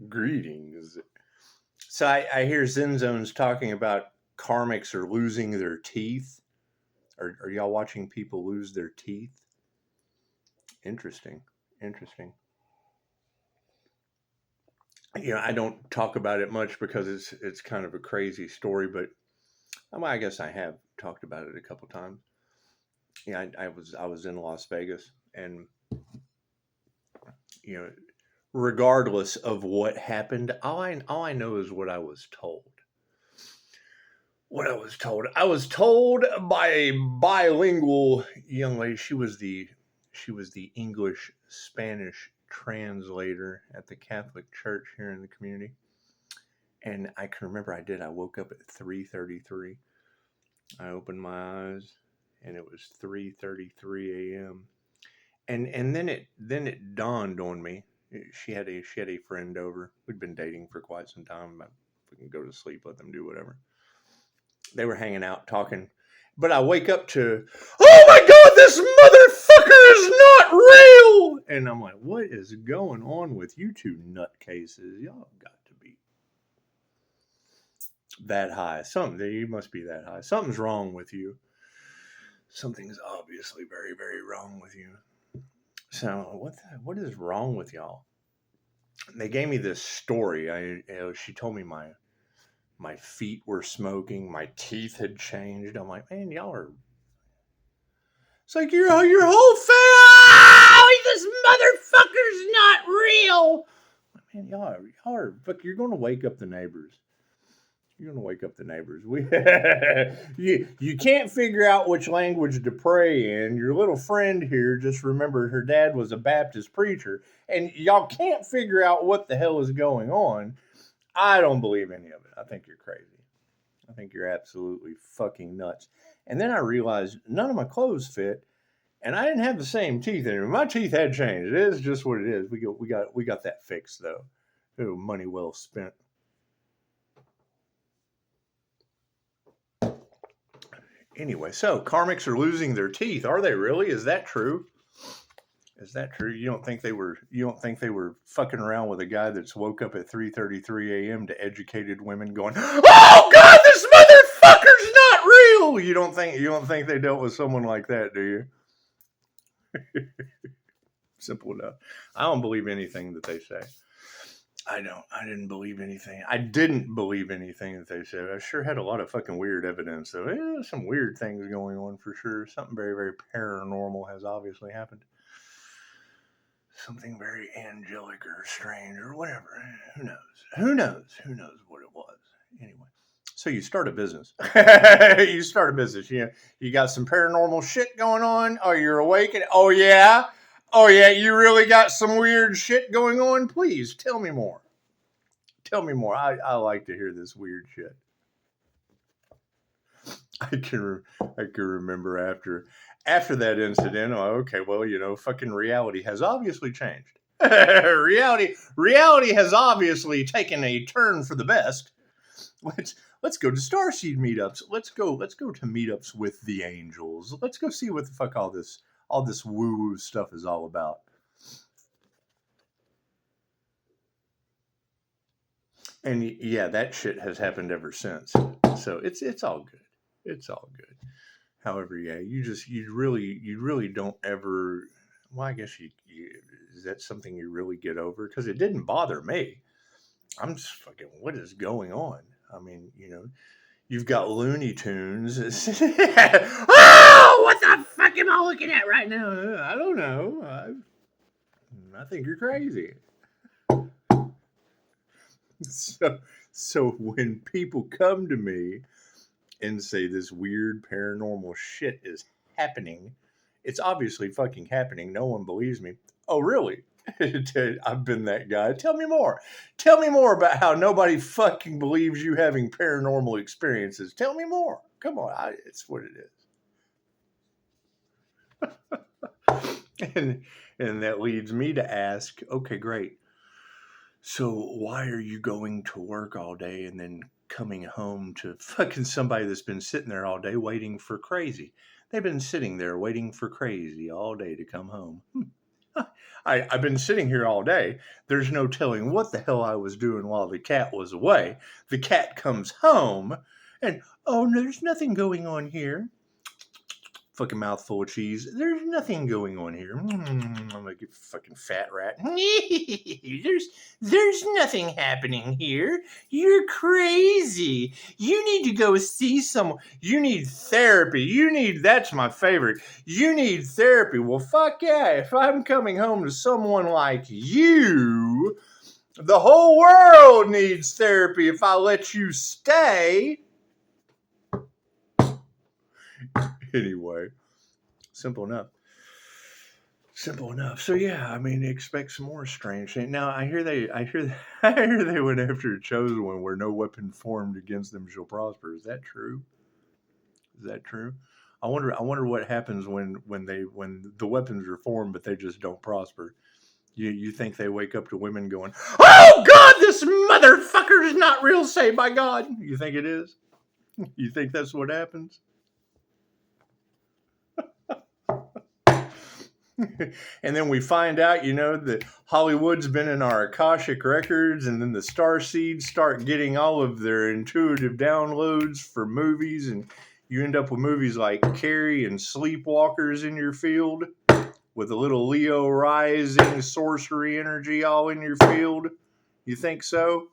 Greetings. So I hear Zen Zones talking about karmics are losing their teeth. Are y'all watching people lose their teeth? Interesting. Interesting. I don't talk about it much because it's kind of a crazy story, but I guess I have talked about it a couple times. Yeah, I was in Las Vegas, and you know, regardless of what happened, all I know is what I was told. What I was told by a bilingual young lady. She was the English Spanish translator at the Catholic Church here in the community. And I can remember I woke up at 3:33. I opened my eyes and it was 3:33 a.m. And then it dawned on me. She had a friend over. We'd been dating for quite some time. We can go to sleep, let them do whatever. They were hanging out talking, but I wake up to, oh my god, this motherfucker is not real, and I'm like, what is going on with you two nutcases? Y'all got to be that high. Something, you must be that high. Something's wrong with you. Something's obviously very, very wrong with you. So what is wrong with y'all? They gave me this story. She told me my feet were smoking, my teeth had changed. I'm like, man, y'all are. It's like your whole family. This motherfucker's not real. Man, y'all are. Fuck, you're going to wake up the neighbors. You're going to wake up the neighbors. You can't figure out which language to pray in. Your little friend here just remembered her dad was a Baptist preacher, and y'all can't figure out what the hell is going on. I don't believe any of it. I think you're crazy. I think you're absolutely fucking nuts. And then I realized none of my clothes fit, and I didn't have the same teeth anymore. My teeth had changed. It is just what it is. We got that fixed though. Ooh, money well spent. Anyway, so karmics are losing their teeth. Are they really? Is that true? Is that true? You don't think they were fucking around with a guy that's woke up at 3:33 a.m. to educated women going, "Oh god, this motherfucker's not real." You don't think they dealt with someone like that, do you? Simple enough. I don't believe anything that they say. I don't. I didn't believe anything. I didn't believe anything that they said. I sure had a lot of fucking weird evidence, though. Some weird things going on for sure. Something very, very paranormal has obviously happened. Something very angelic or strange or whatever. Who knows? Who knows? Who knows what it was? Anyway, so you start a business. You start a business. You got some paranormal shit going on. Oh, you're awake. Oh yeah. Oh yeah. You really got some weird shit going on. Please tell me more. Tell me more. I like to hear this weird shit. I can remember after that incident. Oh, okay, well, fucking reality has obviously changed. Reality has obviously taken a turn for the best. Let's go to Starseed meetups. Let's go to meetups with the angels. Let's go see what the fuck all this woo woo stuff is all about. And yeah, that shit has happened ever since. So it's all good. It's all good. However, yeah, you really don't ever. Well, I guess is that something you really get over? Because it didn't bother me. I'm just fucking. What is going on? I mean, you've got Looney Tunes. Oh, what the fuck am I looking at right now? I don't know. I think you're crazy. So, so when people come to me and say this weird paranormal shit is happening, it's obviously fucking happening. No one believes me. Oh, really? I've been that guy. Tell me more. Tell me more about how nobody fucking believes you having paranormal experiences. Tell me more. Come on. It's what it is. And that leads me to ask, okay, great. So why are you going to work all day and then coming home to fucking somebody that's been sitting there all day waiting for crazy? They've been sitting there waiting for crazy all day to come home. I've been sitting here all day. There's no telling what the hell I was doing while the cat was away. The cat comes home, and oh, no, there's nothing going on here. Fucking mouthful of cheese. There's nothing going on here. I'm like a fucking fat rat. there's nothing happening here. You're crazy. You need to go see someone. You need therapy. That's my favorite. You need therapy. Well, fuck yeah. If I'm coming home to someone like you, the whole world needs therapy if I let you stay. Anyway. Simple enough. So yeah, I mean, expect some more strange things. Now I hear they went after a chosen one where no weapon formed against them shall prosper. Is that true? I wonder what happens when the weapons are formed but they just don't prosper. You think they wake up to women going, "Oh God, this motherfucker is not real, saved by God." You think it is? You think that's what happens? And then we find out, that Hollywood's been in our Akashic records, and then the star seeds start getting all of their intuitive downloads for movies, and you end up with movies like Carrie and Sleepwalkers in your field, with a little Leo rising sorcery energy all in your field. You think so?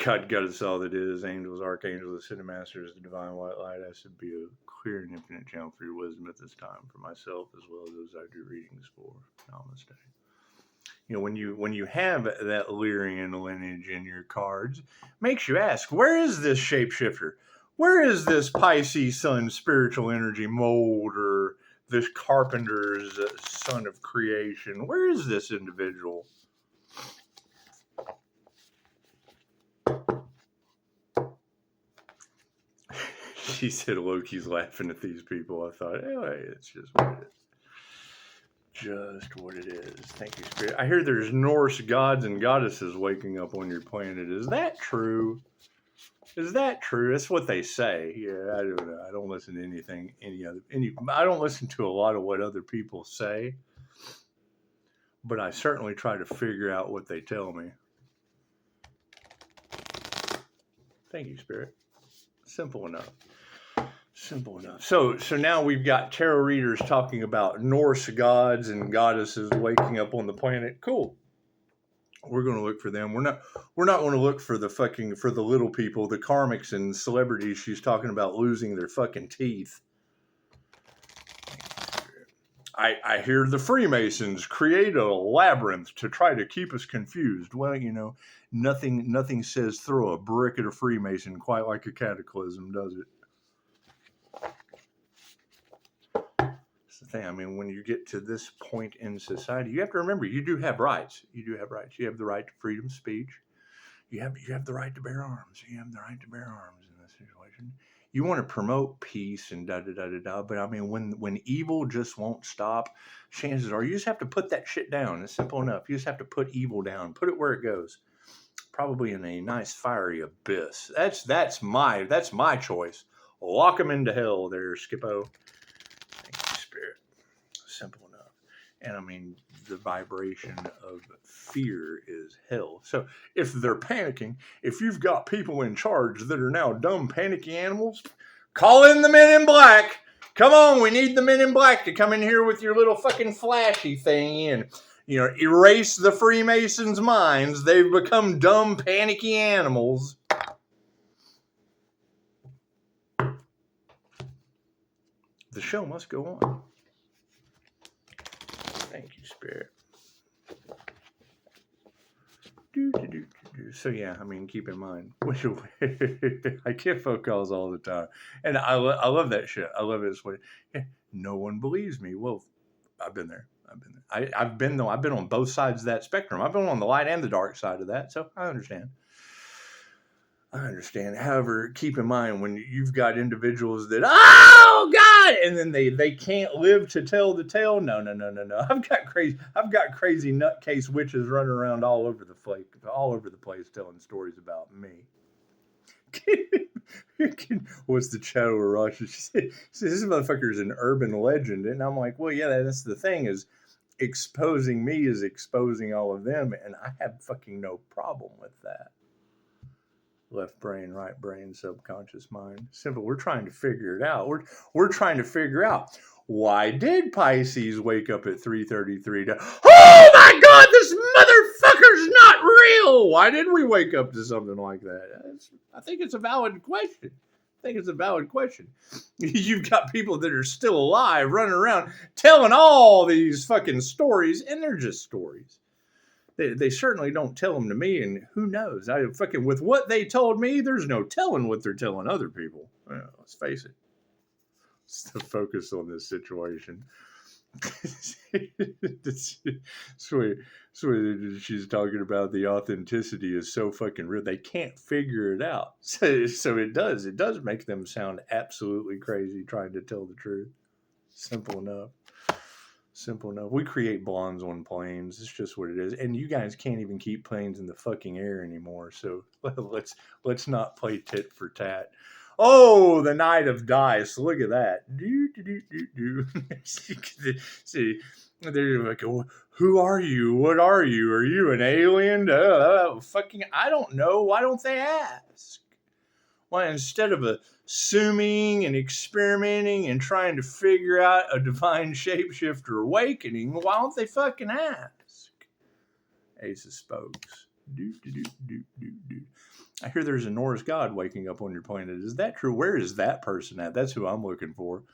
God us all that is, angels, archangels, ascended masters, the divine white light. I should be a clear and infinite channel for your wisdom at this time, for myself as well as those I do readings for. Namaste. When you have that Lyrian lineage in your cards, makes you ask, where is this shapeshifter? Where is this Pisces sun spiritual energy molder, this carpenter's son of creation? Where is this individual? She said Loki's laughing at these people. I thought, hey, it's just what it is. Just what it is. Thank you, Spirit. I hear there's Norse gods and goddesses waking up on your planet. Is that true? That's what they say. Yeah, I don't know. I don't listen to anything, I don't listen to a lot of what other people say, but I certainly try to figure out what they tell me. Thank you, Spirit. Simple enough. So now we've got tarot readers talking about Norse gods and goddesses waking up on the planet. Cool. We're going to look for them. We're not going to look for the little people, the karmics and celebrities she's talking about losing their fucking teeth. I hear the Freemasons create a labyrinth to try to keep us confused. Well, nothing says throw a brick at a Freemason quite like a cataclysm, does it? That's the thing. I mean, when you get to this point in society, you have to remember you do have rights. You have the right to freedom of speech. You have the right to bear arms. You have the right to bear arms in this situation. You want to promote peace and da-da-da-da-da, but I mean, when evil just won't stop, chances are you just have to put that shit down. It's simple enough. You just have to put evil down. Put it where it goes. Probably in a nice fiery abyss. That's my choice. Lock them into hell there, Skippo. Thank you, Spirit. Simple enough. And I mean, the vibration of fear is hell. So if they're panicking, if you've got people in charge that are now dumb, panicky animals, call in the men in black. Come on, we need the men in black to come in here with your little fucking flashy thing and, erase the Freemasons' minds. They've become dumb, panicky animals. The show must go on. Thank you, Spirit. So yeah, I mean, keep in mind, I get phone calls all the time, and I love that shit. I love it. It's what no one believes me. Well, I've been there. I've been on both sides of that spectrum. I've been on the light and the dark side of that, so I understand. However, keep in mind when you've got individuals that, oh God, and then they can't live to tell the tale. No. I've got crazy nutcase witches running around all over the place telling stories about me. What's the chat over Russia? She said, this motherfucker's an urban legend. And I'm like, well, yeah, that's the thing is exposing me is exposing all of them. And I have fucking no problem with that. Left brain, right brain, subconscious mind. Simple. We're trying to figure it out. We're trying to figure out why did Pisces wake up at 3:33 to, oh my God, this motherfucker's not real. Why did we wake up to something like that? I think it's a valid question. You've got people that are still alive running around telling all these fucking stories, and they're just stories. They certainly don't tell them to me, and who knows? I fucking with what they told me, there's no telling what they're telling other people. Well, let's face it. Let's focus on this situation. Sweet. She's talking about the authenticity is so fucking real. They can't figure it out. So it does make them sound absolutely crazy trying to tell the truth. Simple enough. We create blondes on planes. It's just what it is. And you guys can't even keep planes in the fucking air anymore. So let's not play tit for tat. Oh, the Knight of Dice. Look at that. See, they're like, who are you? What are you? Are you an alien? Fucking, I don't know. Why don't they ask? Why, instead of assuming and experimenting and trying to figure out a divine shapeshifter awakening, why don't they fucking ask? Ace of Spokes. I hear there's a Norse god waking up on your planet. Is that true? Where is that person at? That's who I'm looking for.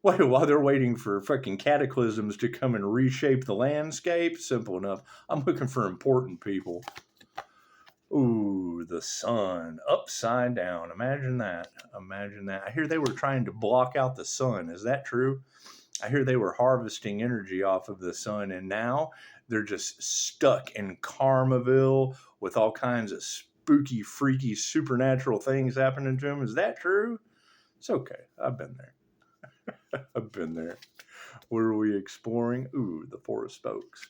While they're waiting for fucking cataclysms to come and reshape the landscape, simple enough. I'm looking for important people. Ooh, the sun upside down. Imagine that. I hear they were trying to block out the sun. Is that true? I hear they were harvesting energy off of the sun, and now they're just stuck in Karmaville with all kinds of spooky, freaky, supernatural things happening to them. Is that true? It's okay. I've been there. What are we exploring? Ooh, the Four of Spokes.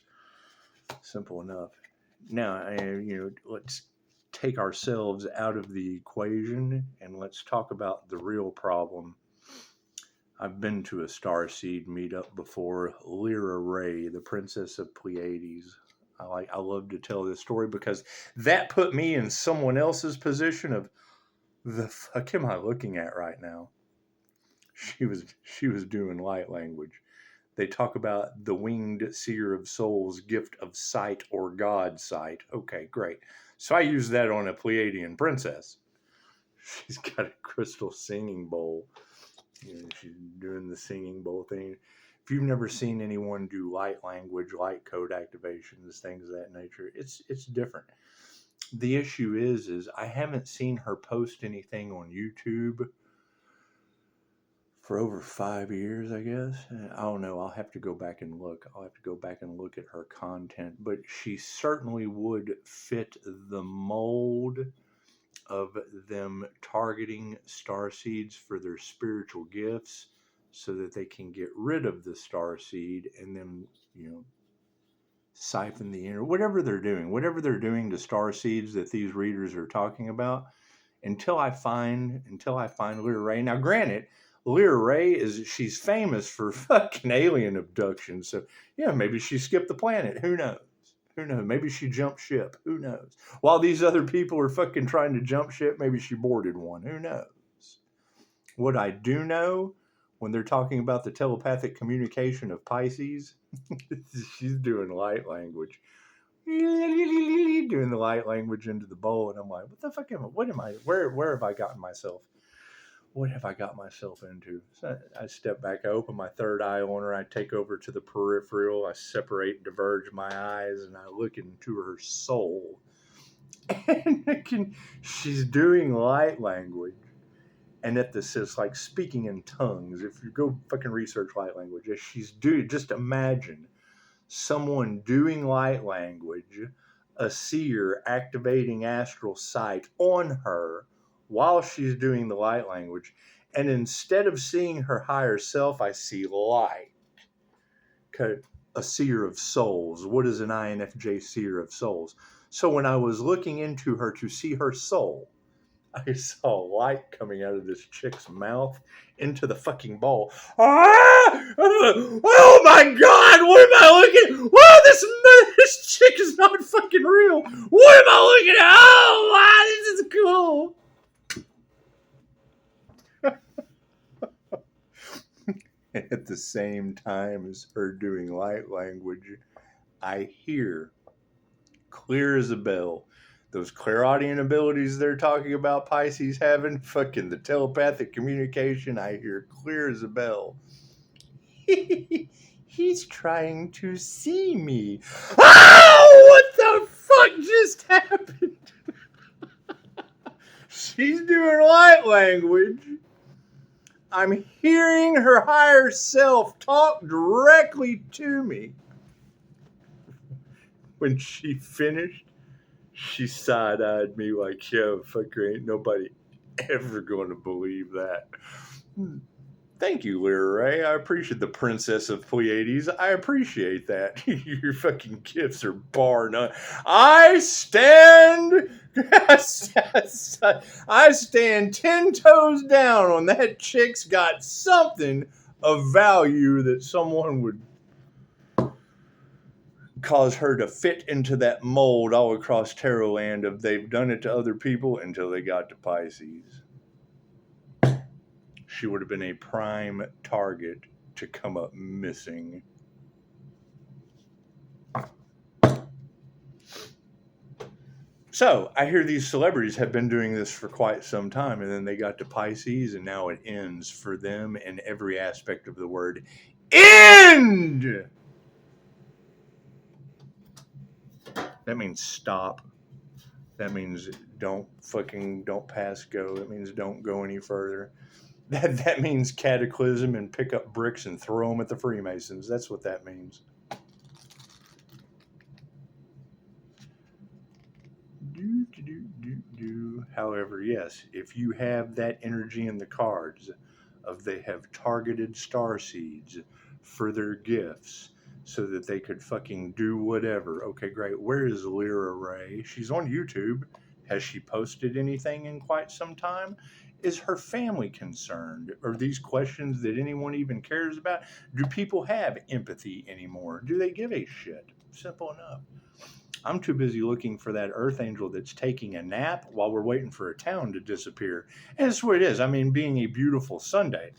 Simple enough. Now, let's take ourselves out of the equation and let's talk about the real problem. I've been to a starseed meetup before. Lyra Ray, the Princess of Pleiades. I love to tell this story because that put me in someone else's position of the fuck am I looking at right now? She was doing light language. They talk about the winged seer of souls, gift of sight or God sight. Okay, great. So I use that on a Pleiadian princess. She's got a crystal singing bowl. She's doing the singing bowl thing. If you've never seen anyone do light language, light code activations, things of that nature, it's different. The issue is I haven't seen her post anything on YouTube for over 5 years, I guess. I don't know. I'll have to go back and look. At her content. But she certainly would fit the mold of them targeting starseeds for their spiritual gifts so that they can get rid of the starseed and then, siphon the inner, whatever they're doing to starseeds that these readers are talking about until I find Lyra Ray. Now, granted, Lyra Ray she's famous for fucking alien abduction. So yeah, maybe she skipped the planet. Who knows? Maybe she jumped ship. Who knows? While these other people are fucking trying to jump ship, maybe she boarded one. Who knows? What I do know, when they're talking about the telepathic communication of Pisces, she's doing light language. Doing the light language into the bowl, and I'm like, what the fuck where have I gotten myself? What have I got myself into? So I step back, I open my third eye on her, I take over to the peripheral, I separate and diverge my eyes, and I look into her soul. And she's doing light language. And at this is like speaking in tongues. If you go fucking research light language, she's doing, just imagine someone doing light language, a seer activating astral sight on her while she's doing the light language. And instead of seeing her higher self, I see light. A seer of souls. What is an INFJ seer of souls? So when I was looking into her to see her soul, I saw light coming out of this chick's mouth into the fucking bowl. Ah! Oh my god! What am I looking at? Whoa, this chick is not fucking real. What am I looking at? Oh, wow, this is cool. At the same time as her doing light language, I hear clear as a bell those clairaudient abilities they're talking about Pisces having, fucking the telepathic communication, I hear clear as a bell. He's trying to see me. Oh, what the fuck just happened? She's doing light language. I'm hearing her higher self talk directly to me. When she finished, she side-eyed me like, yo, fucker, ain't nobody ever going to believe that. Thank you, Lyra Ray. I appreciate the Princess of Pleiades. I appreciate that. Your fucking gifts are bar none. I stand 10 toes down on that chick's got something of value that someone would cause her to fit into that mold all across Tarot Land of they've done it to other people until they got to Pisces. She would have been a prime target to come up missing. So I hear these celebrities have been doing this for quite some time, and then they got to Pisces, and now it ends for them in every aspect of the word. End! That means stop. That means don't pass go. That means don't go any further. That means cataclysm and pick up bricks and throw them at the Freemasons. That's what that means. However, yes, if you have that energy in the cards of they have targeted star seeds for their gifts so that they could fucking do whatever. Okay, great. Where is Lyra Ray? She's on YouTube. Has she posted anything in quite some time? Is her family concerned? Are these questions that anyone even cares about? Do people have empathy anymore? Do they give a shit? Simple enough. I'm too busy looking for that earth angel that's taking a nap while we're waiting for a town to disappear. And that's what it is. I mean, being a beautiful Sunday,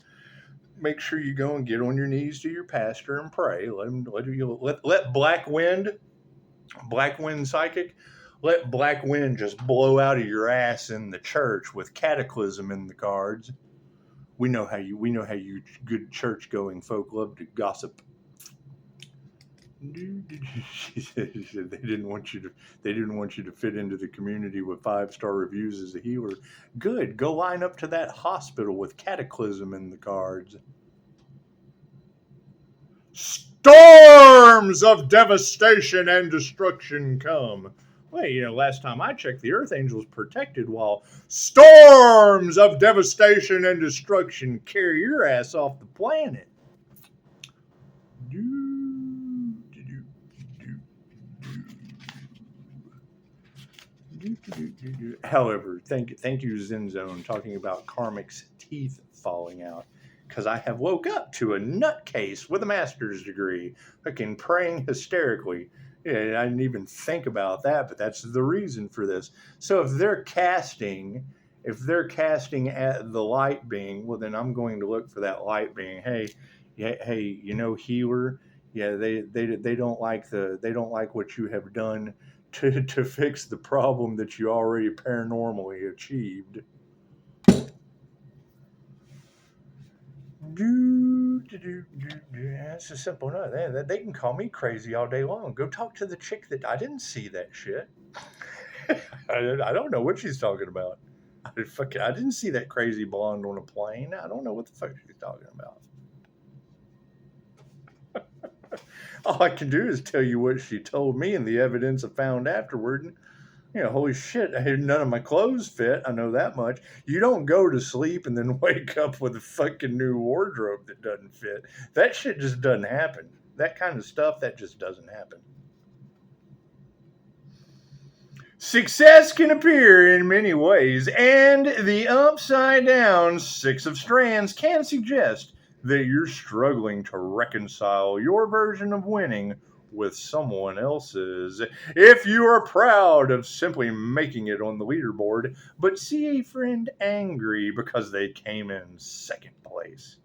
make sure you go and get on your knees to your pastor and pray. Let Black Wind Psychic, let Black Wind just blow out of your ass in the church with cataclysm in the cards. We know how you good church going folk love to gossip. She said they didn't want you to fit into the community with 5-star reviews as a healer. Good. Go line up to that hospital with cataclysm in the cards. Storms of devastation and destruction come. Well, last time I checked, the Earth Angels protected while storms of devastation and destruction carry your ass off the planet. However, thank you, Zen Zone, talking about Karmic's teeth falling out. Because I have woke up to a nutcase with a master's degree, fucking praying hysterically. Yeah, I didn't even think about that, but that's the reason for this. So if they're casting at the light being, well, then I'm going to look for that light being. Hey, healer. Yeah, they don't like what you have done to fix the problem that you already paranormally achieved. It's a simple enough. They can call me crazy all day long. Go talk to the chick that I didn't see that shit. I don't know what she's talking about. I didn't see that crazy blonde on a plane. I don't know what the fuck she's talking about. All I can do is tell you what she told me and the evidence I found afterward. Holy shit, none of my clothes fit. I know that much. You don't go to sleep and then wake up with a fucking new wardrobe that doesn't fit. That shit just doesn't happen. That kind of stuff, that just doesn't happen. Success can appear in many ways, and the upside down six of strands can suggest that you're struggling to reconcile your version of winning with someone else's. If you are proud of simply making it on the leaderboard, but see a friend angry because they came in second place.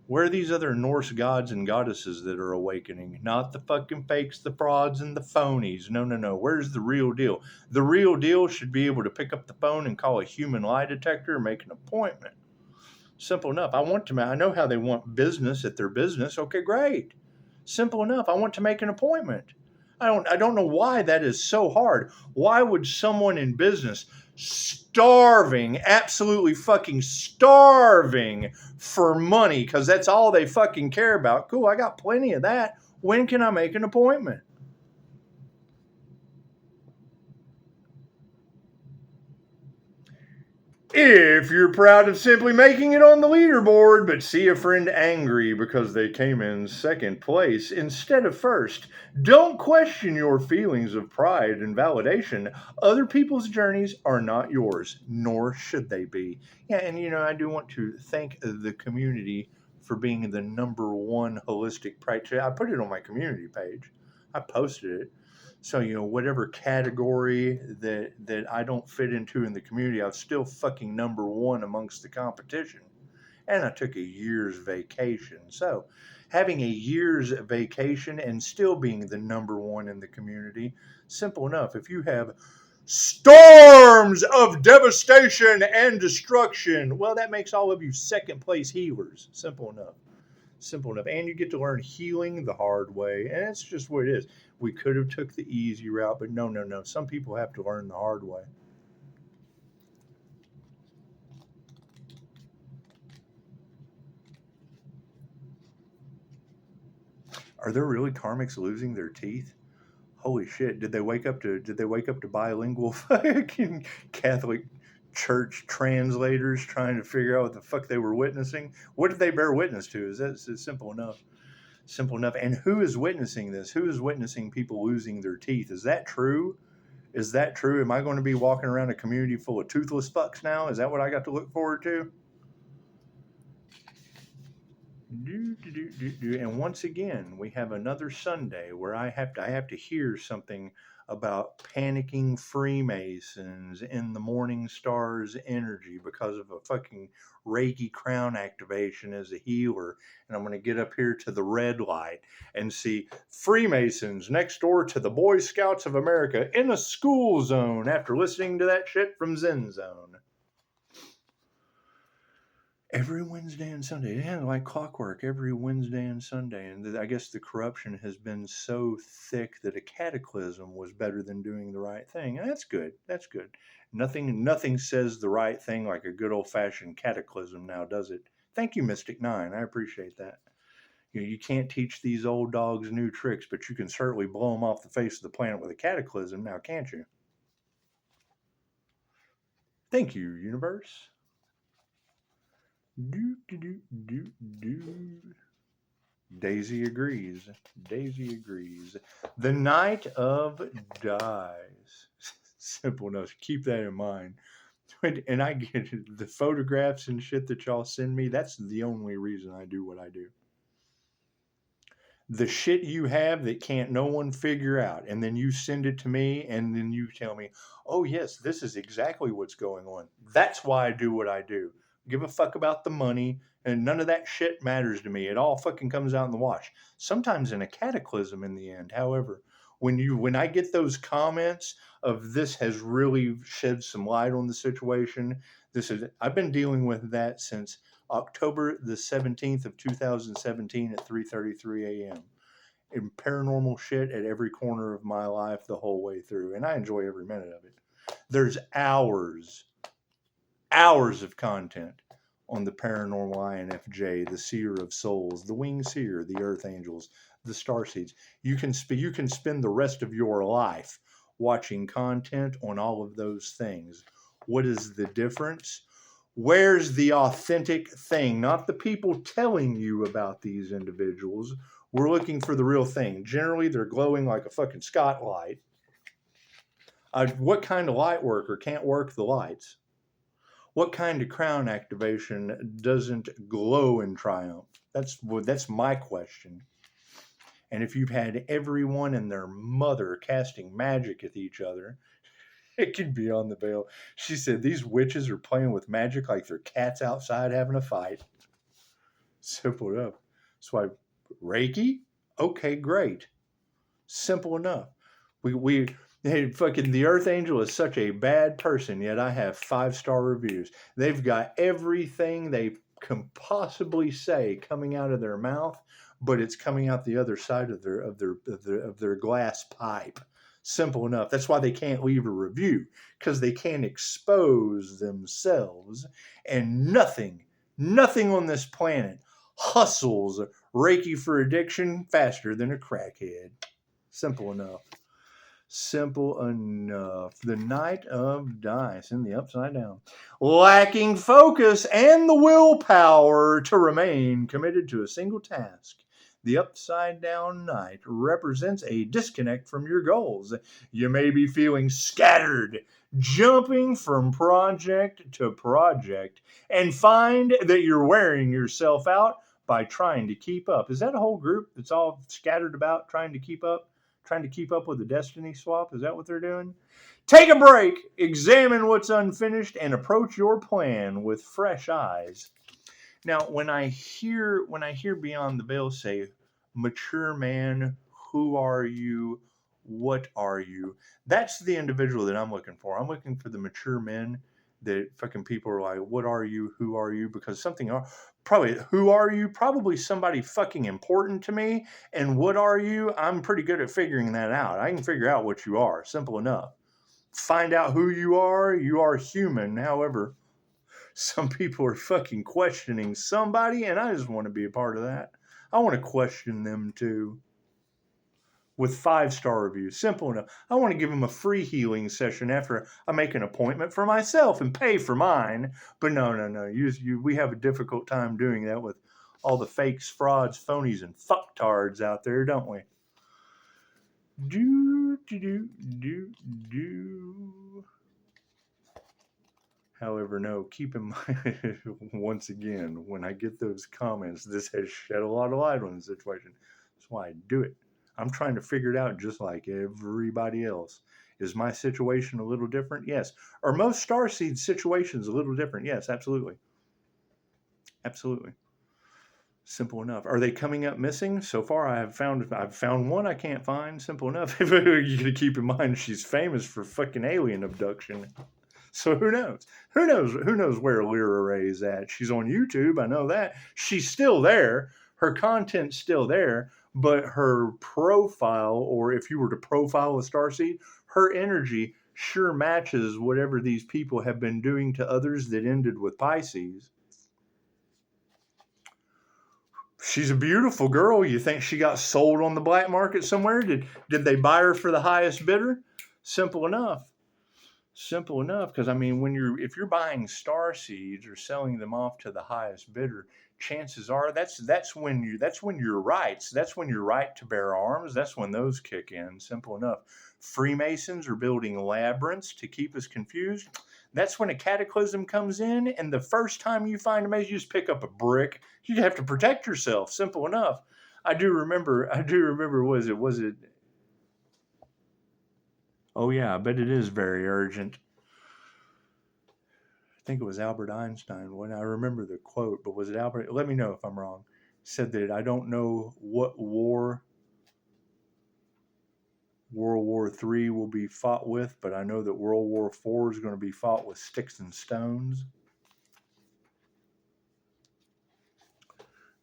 Where are these other Norse gods and goddesses that are awakening? Not the fucking fakes, the frauds, and the phonies. No, no, no. Where's the real deal? The real deal should be able to pick up the phone and call a human lie detector and make an appointment. Simple enough. I know how they want business at their business. Okay, great. Simple enough. I want to make an appointment. I don't know why that is so hard. Why would someone in business starving, absolutely fucking starving for money, because that's all they fucking care about? Cool, I got plenty of that. When can I make an appointment? If you're proud of simply making it on the leaderboard, but see a friend angry because they came in second place instead of first, don't question your feelings of pride and validation. Other people's journeys are not yours, nor should they be. Yeah, and I do want to thank the community for being the number one holistic practitioner. I put it on my community page. I posted it. So, whatever category that I don't fit into in the community, I was still fucking number one amongst the competition. And I took a year's vacation. So, having a year's vacation and still being the number one in the community, simple enough. If you have storms of devastation and destruction, well, that makes all of you second place healers. Simple enough. Simple enough. And you get to learn healing the hard way, and it's just what it is. We could have took the easy route, but no, no, no. Some people have to learn the hard way. Are there really karmics losing their teeth? Holy shit! Did they wake up to bilingual fucking Catholic church translators trying to figure out what the fuck they were witnessing? What did they bear witness to? Is simple enough. Simple enough. And who is witnessing this? Who is witnessing people losing their teeth? Is that true? Is that true? Am I going to be walking around a community full of toothless fucks now? Is that what I got to look forward to? And once again, we have another Sunday where I have to hear something about panicking Freemasons in the Morning Star's energy because of a fucking Reiki crown activation as a healer. And I'm going to get up here to the red light and see Freemasons next door to the Boy Scouts of America in a school zone after listening to that shit from Zen Zone. Every Wednesday and Sunday. Yeah, like clockwork, every Wednesday and Sunday. And I guess the corruption has been so thick that a cataclysm was better than doing the right thing. And that's good. That's good. Nothing says the right thing like a good old fashioned cataclysm now, does it? Thank you, Mystic Nine. I appreciate that. You can't teach these old dogs new tricks, but you can certainly blow them off the face of the planet with a cataclysm now, can't you? Thank you, universe. Do, do, do, do, do. Daisy agrees. Daisy agrees. The Night of Dies. Simple enough. Keep that in mind. And I get it. The photographs and shit that y'all send me, that's the only reason I do what I do. The shit you have that can't no one figure out, and then you send it to me, and then you tell me, oh yes, this is exactly what's going on. That's why I do what I do. Give a fuck about the money, and none of that shit matters to me. It all fucking comes out in the wash. Sometimes in a cataclysm in the end. However, when I get those comments of this has really shed some light on the situation, I've been dealing with that since October the 17th of 2017 at 3:33 a.m. And paranormal shit at every corner of my life the whole way through, and I enjoy every minute of it. There's hours of content on the paranormal INFJ, the seer of souls, the winged seer, the earth angels, the star seeds. You can spend the rest of your life watching content on all of those things. What is the difference? Where's the authentic thing? Not the people telling you about these individuals. We're looking for the real thing. Generally, they're glowing like a fucking Scott light. What kind of light worker can't work the lights? What kind of crown activation doesn't glow in triumph? That's my question. And if you've had everyone and their mother casting magic at each other, it can be on the veil. She said these witches are playing with magic like they're cats outside having a fight. Simple enough. That's why Reiki, okay, great. Simple enough. We hey, fucking the Earth Angel is such a bad person, yet I have 5-star reviews. They've got everything they can possibly say coming out of their mouth, but it's coming out the other side of their glass pipe. Simple enough. That's why they can't leave a review, because they can't expose themselves. And nothing on this planet hustles Reiki for addiction faster than a crackhead. Simple enough. Simple enough. The Knight of Dice in the Upside Down. Lacking focus and the willpower to remain committed to a single task. The Upside Down Knight represents a disconnect from your goals. You may be feeling scattered, jumping from project to project, and find that you're wearing yourself out by trying to keep up. Is that a whole group that's all scattered about trying to keep up? Trying to keep up with the destiny swap? Is that what they're doing? Take a break, examine what's unfinished, and approach your plan with fresh eyes. Now, when I hear Beyond the Veil say, mature man, who are you? What are you? That's the individual that I'm looking for. I'm looking for the mature men that fucking people are like, what are you? Who are you? Because who are you? Probably somebody fucking important to me. And what are you? I'm pretty good at figuring that out. I can figure out what you are. Simple enough. Find out who you are. You are human. However, some people are fucking questioning somebody, and I just want to be a part of that. I want to question them too. With 5-star reviews. Simple enough. I want to give them a free healing session after I make an appointment for myself and pay for mine. But no. We have a difficult time doing that with all the fakes, frauds, phonies, and fucktards out there, don't we? However, no, keep in mind, once again, when I get those comments, this has shed a lot of light on the situation. That's why I do it. I'm trying to figure it out just like everybody else. Is my situation a little different? Yes. Are most starseed situations a little different? Yes, absolutely. Absolutely. Simple enough. Are they coming up missing? So far, I've found one I can't find. Simple enough. You gotta keep in mind she's famous for fucking alien abduction. So who knows? Who knows where Lyra Ray is at? She's on YouTube. I know that. She's still there. Her content's still there, but her profile, or if you were to profile a starseed, her energy sure matches whatever these people have been doing to others that ended with Pisces. She's a beautiful girl. You think she got sold on the black market somewhere? Did they buy her for the highest bidder? Simple enough. Simple enough, because I mean, if you're buying star seeds or selling them off to the highest bidder, chances are that's when your rights, that's when your right to bear arms, that's when those kick in. Simple enough. Freemasons are building labyrinths to keep us confused. That's when a cataclysm comes in, and the first time you find a maze, you just pick up a brick. You have to protect yourself. Simple enough. I do remember. Was it? Oh yeah, I bet it is very urgent. I think it was Albert Einstein. When I remember the quote, but was it Albert? Let me know if I'm wrong. Said that I don't know what war World War III will be fought with, but I know that World War IV is going to be fought with sticks and stones.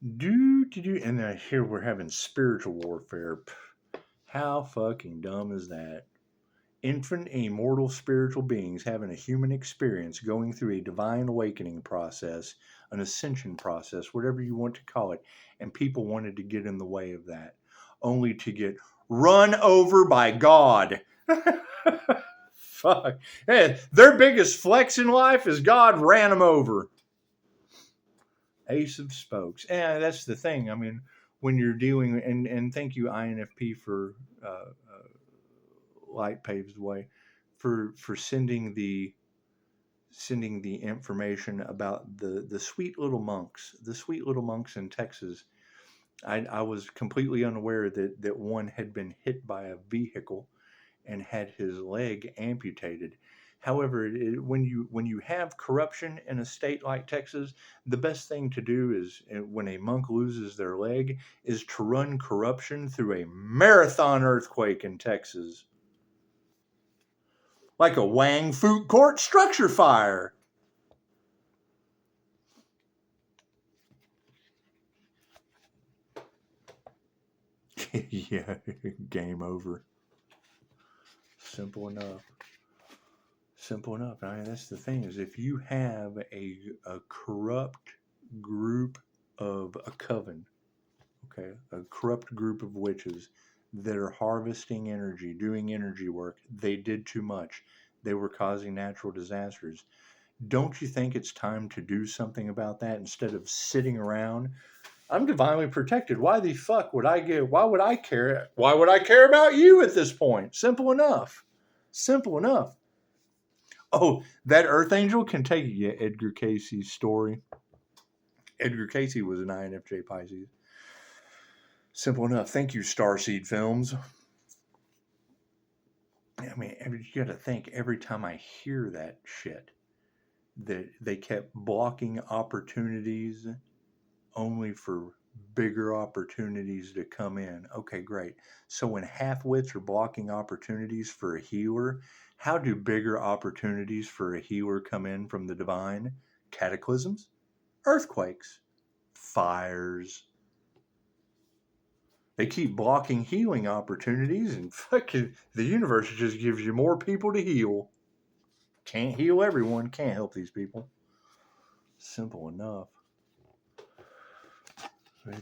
And here we're having spiritual warfare. How fucking dumb is that? Infant, immortal spiritual beings having a human experience, going through a divine awakening process, an ascension process, whatever you want to call it, and people wanted to get in the way of that, only to get run over by God. Fuck. Hey, their biggest flex in life is God ran them over. Ace of spokes. Yeah, that's the thing. I mean, when you're dealing, and thank you, INFP, for light paves the way. for sending the information about the sweet little monks, in Texas. I was completely unaware that one had been hit by a vehicle and had his leg amputated. However, when you have corruption in a state like Texas, the best thing to do is when a monk loses their leg is to run corruption through a marathon earthquake in Texas, like a Wang Food Court structure fire. Yeah, game over. Simple enough. Simple enough. I mean, that's the thing is if you have a corrupt group of a coven, okay, a corrupt group of witches that are harvesting energy, doing energy work, they did too much. They were causing natural disasters. Don't you think it's time to do something about that instead of sitting around? I'm divinely protected. Why the fuck would I give? Why would I care? Why would I care about you at this point? Simple enough. Simple enough. Oh, that Earth Angel can take you, Edgar Casey's story. Edgar Casey was an INFJ Pisces. Simple enough. Thank you, Starseed Films. I mean, you got to think every time I hear that shit, that they kept blocking opportunities only for bigger opportunities to come in. Okay, great. So when half-wits are blocking opportunities for a healer, how do bigger opportunities for a healer come in from the divine? Cataclysms, earthquakes, fires. They keep blocking healing opportunities, and fucking the universe just gives you more people to heal. Can't heal everyone, can't help these people. Simple enough.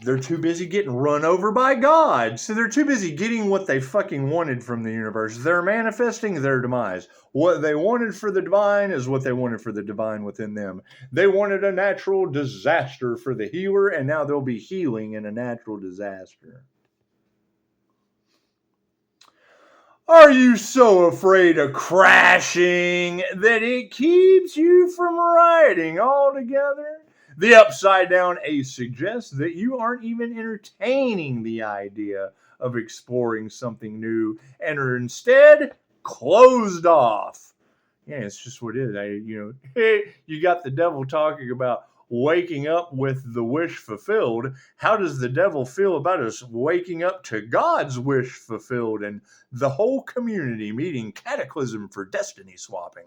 They're too busy getting run over by God. So they're too busy getting what they fucking wanted from the universe. They're manifesting their demise. What they wanted for the divine is what they wanted for the divine within them. They wanted a natural disaster for the healer, and now they'll be healing in a natural disaster. Are you so afraid of crashing that it keeps you from riding altogether? The Upside Down Ace suggests that you aren't even entertaining the idea of exploring something new and are instead closed off. Yeah, it's just what it is. You got the devil talking about waking up with the wish fulfilled. How does the devil feel about us waking up to God's wish fulfilled and the whole community meeting cataclysm for destiny swapping?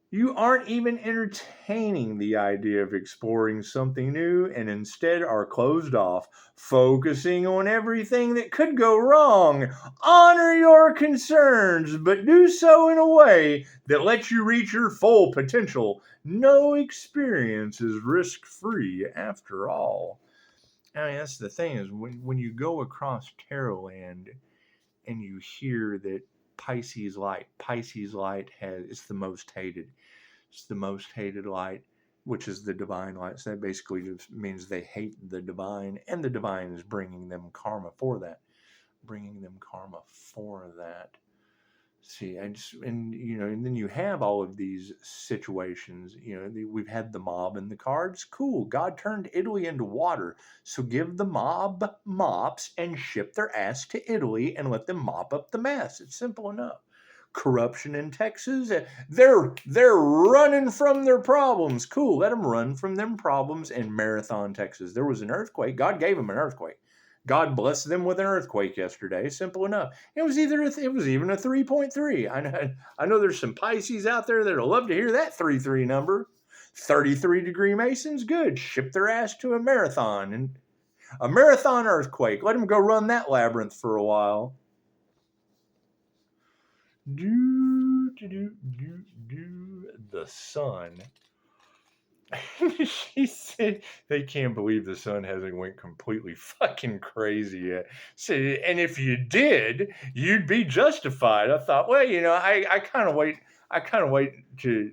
You aren't even entertaining the idea of exploring something new and instead are closed off, focusing on everything that could go wrong. Honor your concerns, but do so in a way that lets you reach your full potential. No experience is risk-free after all. I mean, that's the thing is when you go across Terrorland and you hear that Pisces light it's the most hated. It's the most hated light, which is the divine light. So that basically just means they hate the divine, and the divine is bringing them karma for that. See, and then you have all of these situations. We've had the mob in the cards. Cool. God turned Italy into water. So give the mob mops and ship their ass to Italy and let them mop up the mess. It's simple enough. Corruption in Texas. They're running from their problems. Cool. Let them run from them problems in Marathon, Texas. There was an earthquake. God gave them an earthquake. God blessed them with an earthquake yesterday. Simple enough. It was even a 3.3. I know there's some Pisces out there that'll love to hear that 3-3 number. 33-degree Masons, good. Ship their ass to a marathon and a marathon earthquake. Let them go run that labyrinth for a while. The sun. She said they can't believe the sun hasn't went completely fucking crazy yet. So, and if you did, you'd be justified. I thought, well, I kind of wait to,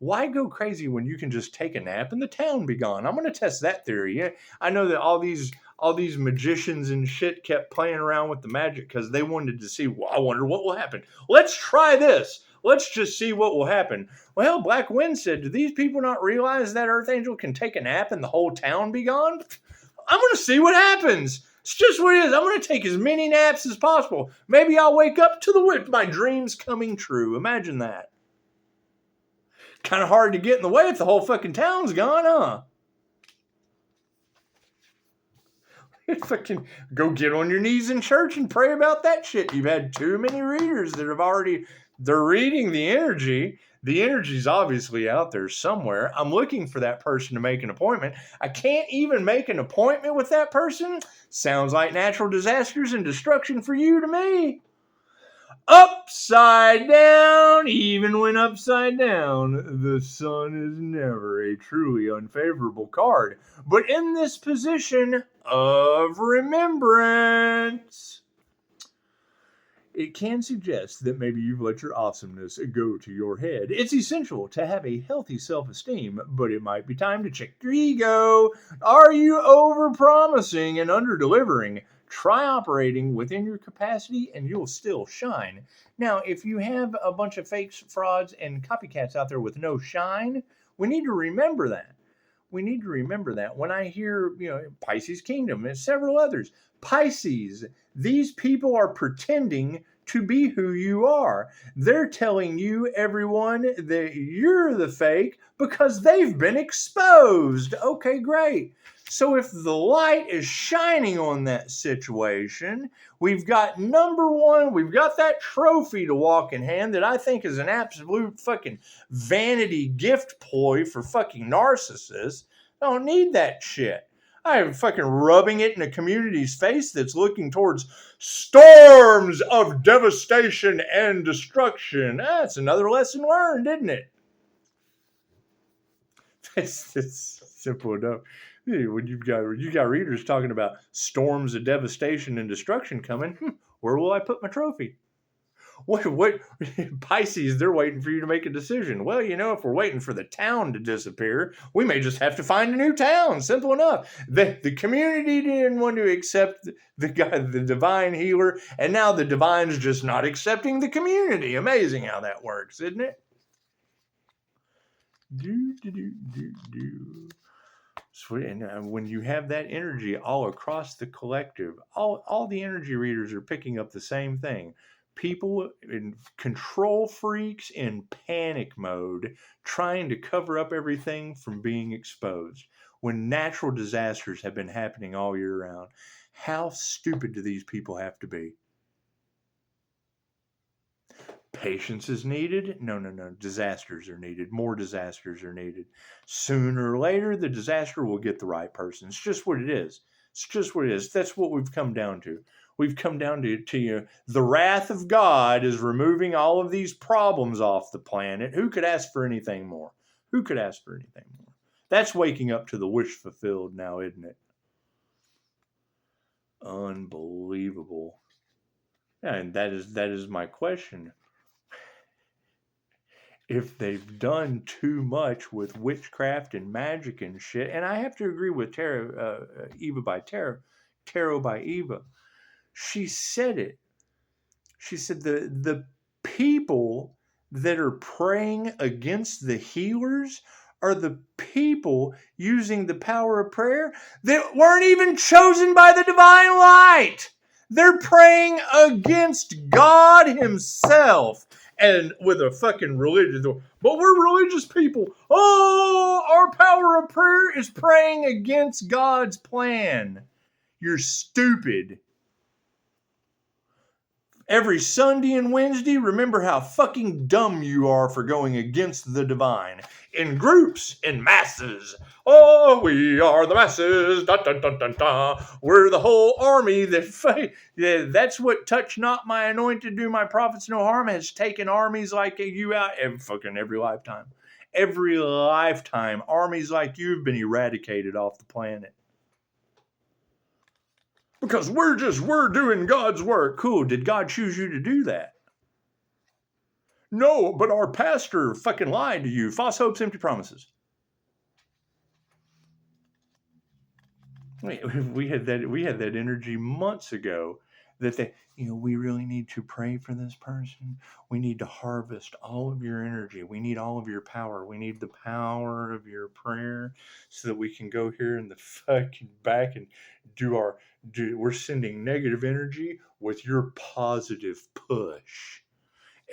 why go crazy when you can just take a nap and the town be gone? I'm going to test that theory. Yeah, I know that all these all these magicians and shit kept playing around with the magic because they wanted to see, well, I wonder what will happen. Let's try this. Let's just see what will happen. Well, Black Wind said, do these people not realize that Earth Angel can take a nap and the whole town be gone? I'm going to see what happens. It's just what it is. I'm going to take as many naps as possible. Maybe I'll wake up to my dreams coming true. Imagine that. Kind of hard to get in the way if the whole fucking town's gone, huh? Fucking go get on your knees in church and pray about that shit. You've had too many readers that have already, they're reading the energy. The energy's obviously out there somewhere. I'm looking for that person to make an appointment. I can't even make an appointment with that person. Sounds like natural disasters and destruction for you to me. Upside down, even when upside down, the sun is never a truly unfavorable card. But in this position of remembrance, it can suggest that maybe you've let your awesomeness go to your head. It's essential to have a healthy self-esteem, but it might be time to check your ego. Are you over-promising and under-delivering? Try operating within your capacity and you'll still shine. Now, if you have a bunch of fakes, frauds, and copycats out there with no shine, we need to remember that. We need to remember that. When I hear, Pisces Kingdom and several others, Pisces, these people are pretending to be who you are. They're telling you, everyone, that you're the fake because they've been exposed. Okay, great. So if the light is shining on that situation, we've got number one, we've got that trophy to walk in hand that I think is an absolute fucking vanity gift ploy for fucking narcissists. I don't need that shit. I am fucking rubbing it in a community's face that's looking towards storms of devastation and destruction. That's another lesson learned, isn't it? It's simple enough. When you got readers talking about storms of devastation and destruction coming, where will I put my trophy? What Pisces, they're waiting for you to make a decision. Well, if we're waiting for the town to disappear, we may just have to find a new town. Simple enough. The community didn't want to accept the guy, the divine healer, and now the divine's just not accepting the community. Amazing how that works, isn't it? Sweet. And when you have that energy all across the collective, all the energy readers are picking up the same thing. People in control freaks in panic mode, trying to cover up everything from being exposed. When natural disasters have been happening all year round, how stupid do these people have to be? Patience is needed? No. Disasters are needed. More disasters are needed. Sooner or later, the disaster will get the right person. It's just what it is. It's just what it is. That's what we've come down to. We've come down to the wrath of God is removing all of these problems off the planet. Who could ask for anything more? Who could ask for anything more? That's waking up to the wish fulfilled now, isn't it? Unbelievable. Yeah, and that is my question. If they've done too much with witchcraft and magic and shit, and I have to agree with Tarot by Eva. She said it. She said the people that are praying against the healers are the people using the power of prayer that weren't even chosen by the divine light. They're praying against God himself. And with a fucking religious, but we're religious people. Oh, our power of prayer is praying against God's plan. You're stupid. Every Sunday and Wednesday, remember how fucking dumb you are for going against the divine. In groups, in masses. Oh, we are the masses. Dun, dun, dun, dun, dun. We're the whole army that that's what touch not my anointed, do my prophets no harm has taken armies like you out every lifetime. Every lifetime, armies like you have been eradicated off the planet. Because we're doing God's work. Cool. Did God choose you to do that? No, but our pastor fucking lied to you. False hopes, empty promises. We had that energy months ago that we really need to pray for this person. We need to harvest all of your energy. We need all of your power. We need the power of your prayer so that we can go here in the fucking back and we're sending negative energy with your positive push.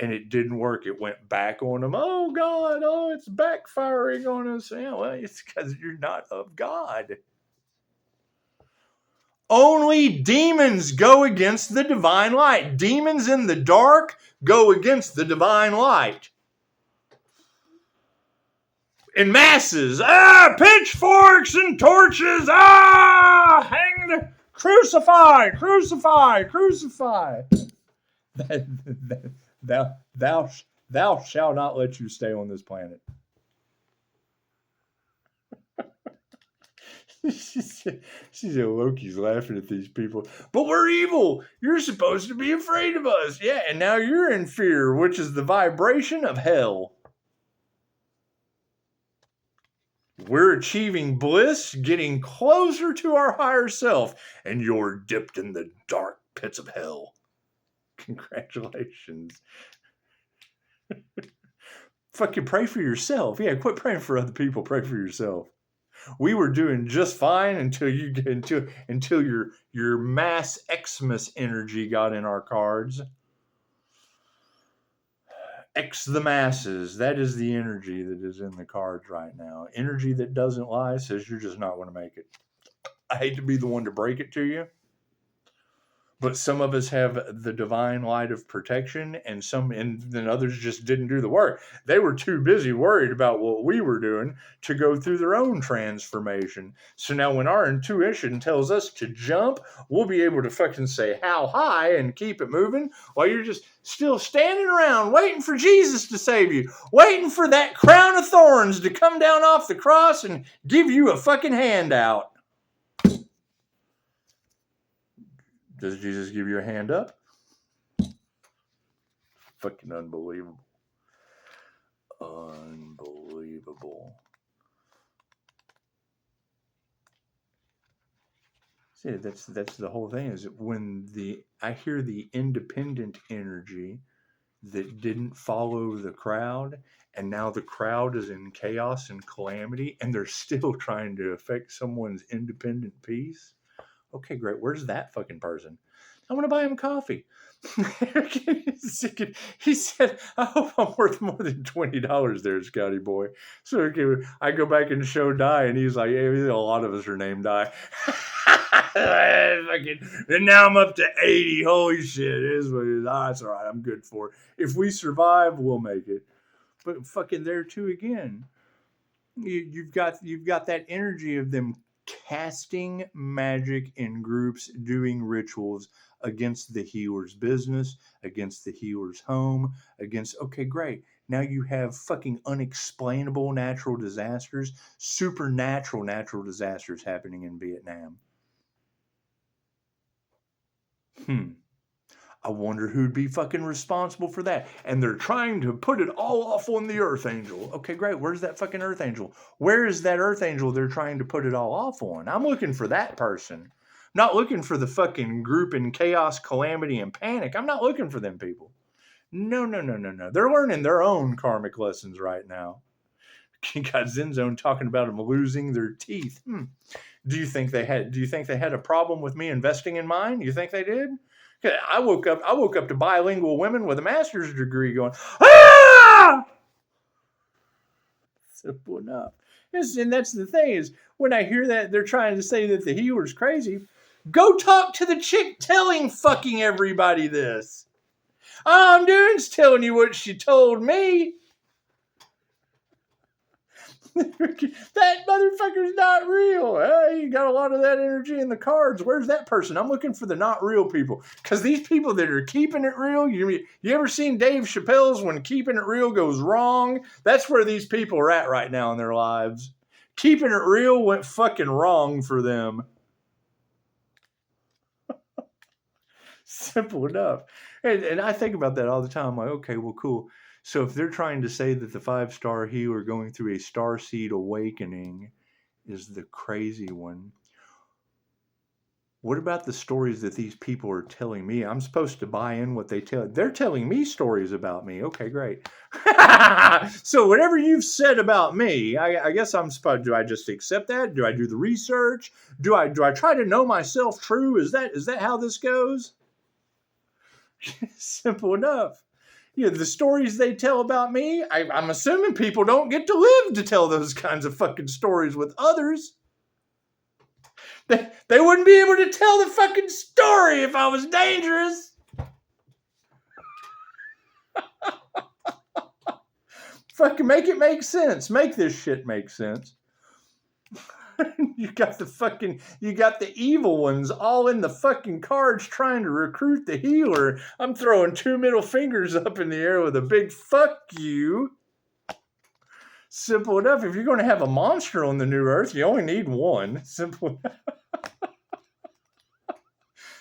And it didn't work. It went back on them. Oh God, oh, it's backfiring on us. Yeah, well, it's because you're not of God. Only demons go against the divine light. Demons in the dark go against the divine light. In masses, pitchforks and torches, hang, crucify, crucify, crucify. Thou shalt not let you stay on this planet. She said, Loki's laughing at these people. But we're evil. You're supposed to be afraid of us. Yeah, and now you're in fear, which is the vibration of hell. We're achieving bliss, getting closer to our higher self, and you're dipped in the dark pits of hell. Congratulations. Fucking pray for yourself. Yeah, quit praying for other people. Pray for yourself. We were doing just fine until your mass Xmas energy got in our cards. X the masses. That is the energy that is in the cards right now. Energy that doesn't lie says you're just not going to make it. I hate to be the one to break it to you, but some of us have the divine light of protection, and then others just didn't do the work. They were too busy worried about what we were doing to go through their own transformation. So now when our intuition tells us to jump, we'll be able to fucking say how high and keep it moving while you're just still standing around waiting for Jesus to save you, waiting for that crown of thorns to come down off the cross and give you a fucking handout. Does Jesus give you a hand up? Fucking unbelievable. Unbelievable. See, that's the whole thing, is when I hear the independent energy that didn't follow the crowd, and now the crowd is in chaos and calamity, and they're still trying to affect someone's independent peace. Okay, great. Where's that fucking person? I want to buy him coffee. He said, I hope I'm worth more than $20 there, Scotty boy. So okay, I go back and show Die, and he's like, hey, a lot of us are named Die. And now I'm up to 80. Holy shit. It is what it is. That's all right. I'm good for it. If we survive, we'll make it. But fucking there too again. You've got that energy of them casting magic in groups, doing rituals against the healer's business, against the healer's home, okay, great. Now you have fucking unexplainable natural disasters, supernatural natural disasters happening in Vietnam. I wonder who'd be fucking responsible for that. And they're trying to put it all off on the Earth Angel. Okay, great. Where's that fucking Earth Angel? Where is that Earth Angel they're trying to put it all off on? I'm looking for that person. Not looking for the fucking group in chaos, calamity, and panic. I'm not looking for them people. No. They're learning their own karmic lessons right now. Got Zenzone talking about them losing their teeth. Do you think they had a problem with me investing in mine? You think they did? I woke up to bilingual women with a master's degree going, ah! Simple enough. And that's the thing, is when I hear that they're trying to say that the healer's crazy, go talk to the chick telling fucking everybody this. All I'm doing is telling you what she told me. That motherfucker's not real. Hey, you got a lot of that energy in the cards. Where's that person? I'm looking for the not real people. Because these people that are keeping it real, you ever seen Dave Chappelle's When Keeping It Real Goes Wrong? That's where these people are at right now in their lives. Keeping it real went fucking wrong for them. Simple enough. And I think about that all the time. I'm like, okay, well, cool. So if they're trying to say that the 5-star healer going through a starseed awakening is the crazy one, What about the stories that these people are telling me? I'm supposed to buy in what they tell. They're telling me stories about me. Okay, great. So whatever you've said about me, I guess I'm supposed. Do I just accept that? Do I do the research? Do I try to know myself true? Is that how this goes? Simple enough. The stories they tell about me, I'm assuming people don't get to live to tell those kinds of fucking stories with others. They wouldn't be able to tell the fucking story if I was dangerous. Fucking make it make sense. Make this shit make sense. You got the evil ones all in the fucking cards trying to recruit the healer. I'm throwing 2 middle fingers up in the air with a big fuck you. Simple enough. If you're going to have a monster on the new earth, you only need one. Simple enough.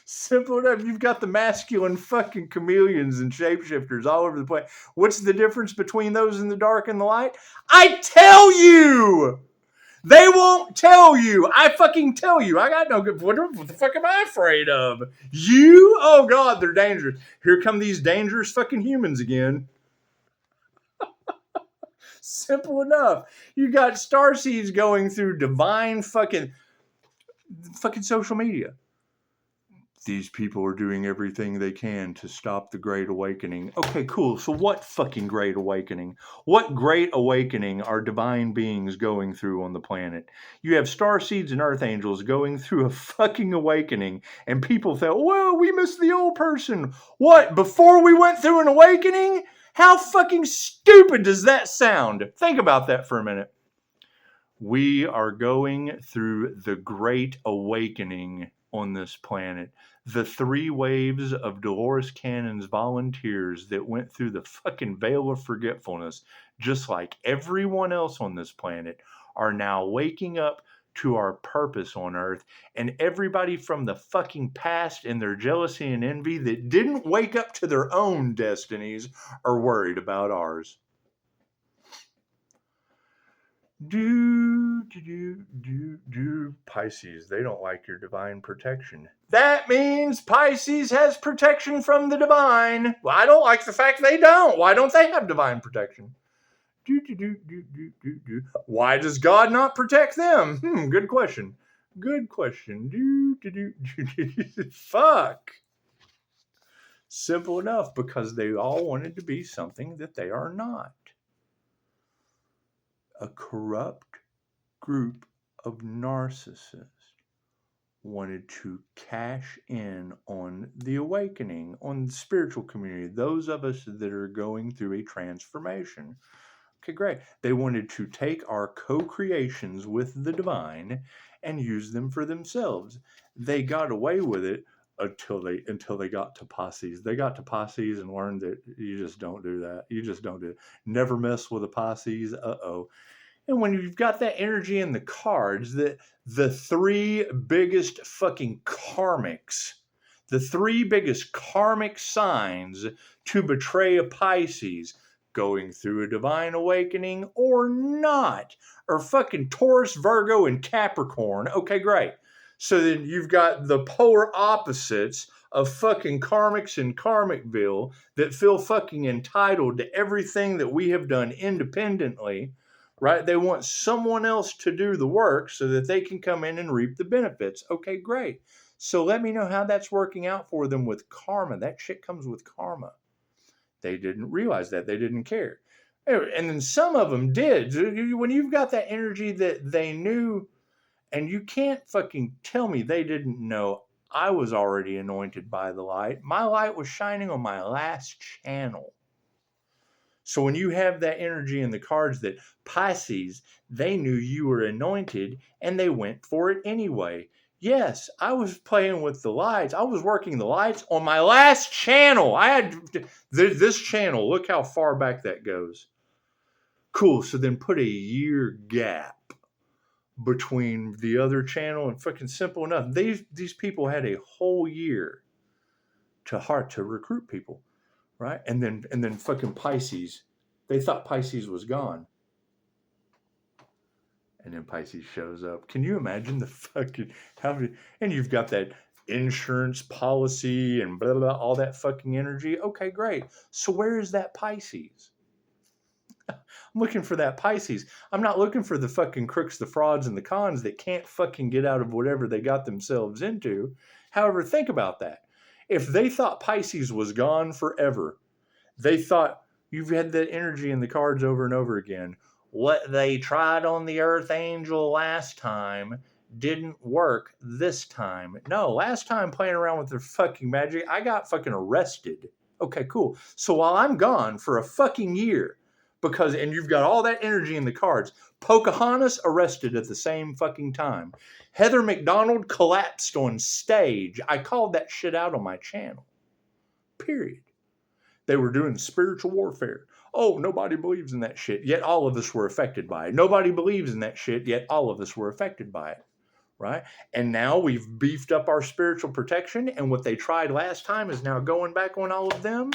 Simple enough. You've got the masculine fucking chameleons and shapeshifters all over the place. What's the difference between those in the dark and the light? I tell you! They won't tell you. I fucking tell you. I got no good. What the fuck am I afraid of? You? Oh, God, they're dangerous. Here come these dangerous fucking humans again. Simple enough. You got starseeds going through divine fucking social media. These people are doing everything they can to stop the Great Awakening. Okay, cool. So what fucking Great Awakening? What Great Awakening are divine beings going through on the planet? You have starseeds and earth angels going through a fucking awakening, and people felt, well, we missed the old person. What? Before we went through an awakening? How fucking stupid does that sound? Think about that for a minute. We are going through the Great Awakening on this planet. The 3 waves of Dolores Cannon's volunteers that went through the fucking veil of forgetfulness, just like everyone else on this planet, are now waking up to our purpose on Earth. And everybody from the fucking past and their jealousy and envy that didn't wake up to their own destinies are worried about ours. Pisces, they don't like your divine protection. That means Pisces has protection from the divine. Well, I don't like the fact they don't. Why don't they have divine protection? Why does God not protect them? Good question. Good question. Fuck. Simple enough, because they all wanted to be something that they are not. A corrupt group of narcissists wanted to cash in on the awakening, on the spiritual community, those of us that are going through a transformation. Okay, great. They wanted to take our co-creations with the divine and use them for themselves. They got away with it until they got to Pisces. They got to Pisces and learned that you just don't do that. You just don't do it. Never mess with a Pisces. Uh-oh. And when you've got that energy in the cards, the 3 biggest fucking karmics, the 3 biggest karmic signs to betray a Pisces, going through a divine awakening or not, are fucking Taurus, Virgo, and Capricorn. Okay, great. So then you've got the polar opposites of fucking karmics in Karmicville that feel fucking entitled to everything that we have done independently. Right? They want someone else to do the work so that they can come in and reap the benefits. Okay, great. So let me know how that's working out for them with karma. That shit comes with karma. They didn't realize that. They didn't care. And then some of them did. When you've got that energy that they knew, and you can't fucking tell me they didn't know I was already anointed by the light. My light was shining on my last channel. So when you have that energy in the cards that Pisces, they knew you were anointed and they went for it anyway. Yes, I was playing with the lights. I was working the lights on my last channel. I had this channel. Look how far back that goes. Cool. So then put a year gap between the other channel and fucking simple enough. These people had a whole year to recruit people. Right? And then fucking Pisces. They thought Pisces was gone. And then Pisces shows up. Can you imagine the fucking and you've got that insurance policy and blah, blah, all that fucking energy. Okay, great. So where is that Pisces? I'm looking for that Pisces. I'm not looking for the fucking crooks, the frauds, and the cons that can't fucking get out of whatever they got themselves into. However, think about that. If they thought Pisces was gone forever, they thought you've had that energy in the cards over and over again. What they tried on the Earth Angel last time didn't work this time. No, last time playing around with their fucking magic, I got fucking arrested. Okay, cool. So while I'm gone for a fucking year, and you've got all that energy in the cards, Pocahontas arrested at the same fucking time. Heather McDonald collapsed on stage. I called that shit out on my channel. Period. They were doing spiritual warfare. Oh, nobody believes in that shit, yet all of us were affected by it. Nobody believes in that shit, yet all of us were affected by it, right? And now we've beefed up our spiritual protection, and what they tried last time is now going back on all of them.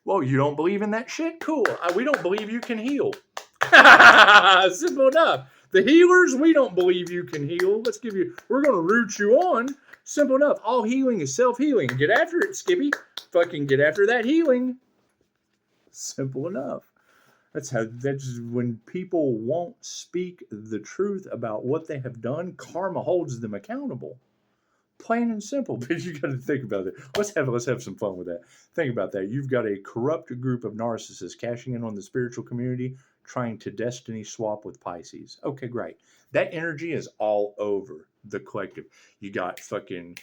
Well, you don't believe in that shit? Cool. We don't believe you can heal. Simple enough. The healers, we don't believe you can heal. We're going to root you on. Simple enough. All healing is self-healing. Get after it, Skippy. Fucking get after that healing. Simple enough. That's when people won't speak the truth about what they have done, karma holds them accountable. Plain and simple, but you got to think about it. Let's have some fun with that. Think about that. You've got a corrupt group of narcissists cashing in on the spiritual community, trying to destiny swap with Pisces. Okay, great. That energy is all over the collective. You got fucking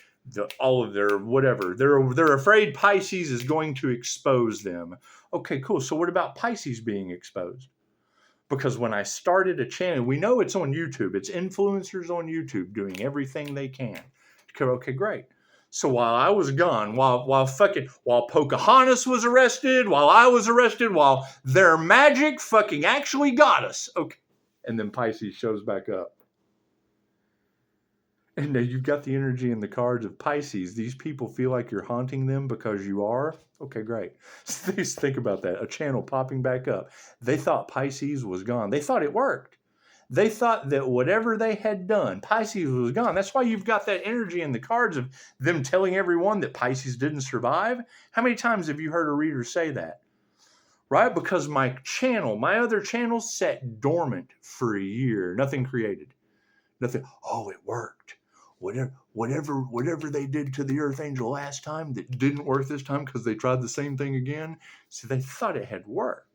all of their whatever. They're afraid Pisces is going to expose them. Okay, cool. So what about Pisces being exposed? Because when I started a channel, we know it's on YouTube. It's influencers on YouTube doing everything they can. Okay, great. So while I was gone, while Pocahontas was arrested, while I was arrested, while their magic fucking actually got us. Okay. And then Pisces shows back up. And now you've got the energy in the cards of Pisces. These people feel like you're haunting them because you are. Okay, great. So think about that. A channel popping back up. They thought Pisces was gone. They thought it worked. They thought that whatever they had done, Pisces was gone. That's why you've got that energy in the cards of them telling everyone that Pisces didn't survive. How many times have you heard a reader say that? Right? Because my other channel sat dormant for a year. Nothing created. Nothing. Oh, it worked. Whatever they did to the Earth Angel last time that didn't work this time because they tried the same thing again. So they thought it had worked.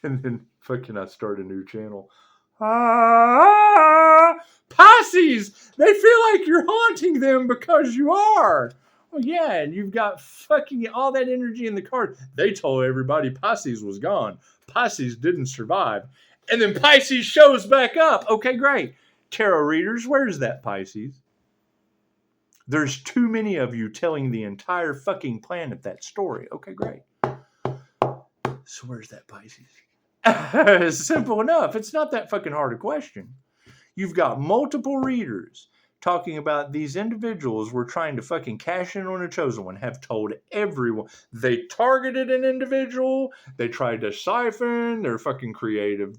And then fucking I start a new channel. Pisces! They feel like you're haunting them because you are. Well, yeah, and you've got fucking all that energy in the card. They told everybody Pisces was gone. Pisces didn't survive. And then Pisces shows back up. Okay, great. Tarot readers, where's that Pisces? There's too many of you telling the entire fucking planet that story. Okay, great. So where's that Pisces? It's simple enough. It's not that fucking hard a question. You've got multiple readers talking about these individuals were trying to fucking cash in on a chosen one, have told everyone. They targeted an individual. They tried to siphon their fucking creative,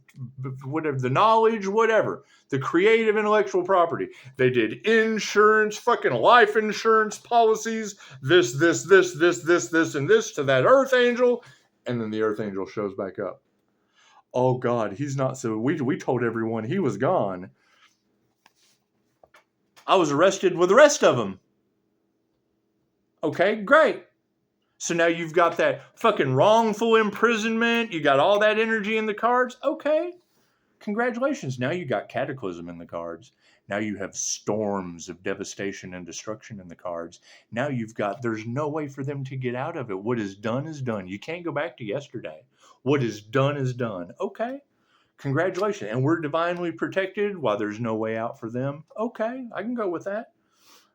whatever, the knowledge, whatever, the creative intellectual property. They did insurance, fucking life insurance policies, this, and this to that Earth Angel. And then the Earth Angel shows back up. Oh God, he's not so. We told everyone he was gone. I was arrested with the rest of them. Okay, great. So now you've got that fucking wrongful imprisonment. You got all that energy in the cards. Okay, congratulations. Now you got cataclysm in the cards. Now you have storms of devastation and destruction in the cards. Now there's no way for them to get out of it. What is done is done. You can't go back to yesterday. What is done is done. Okay. Congratulations. And we're divinely protected while there's no way out for them. Okay, I can go with that.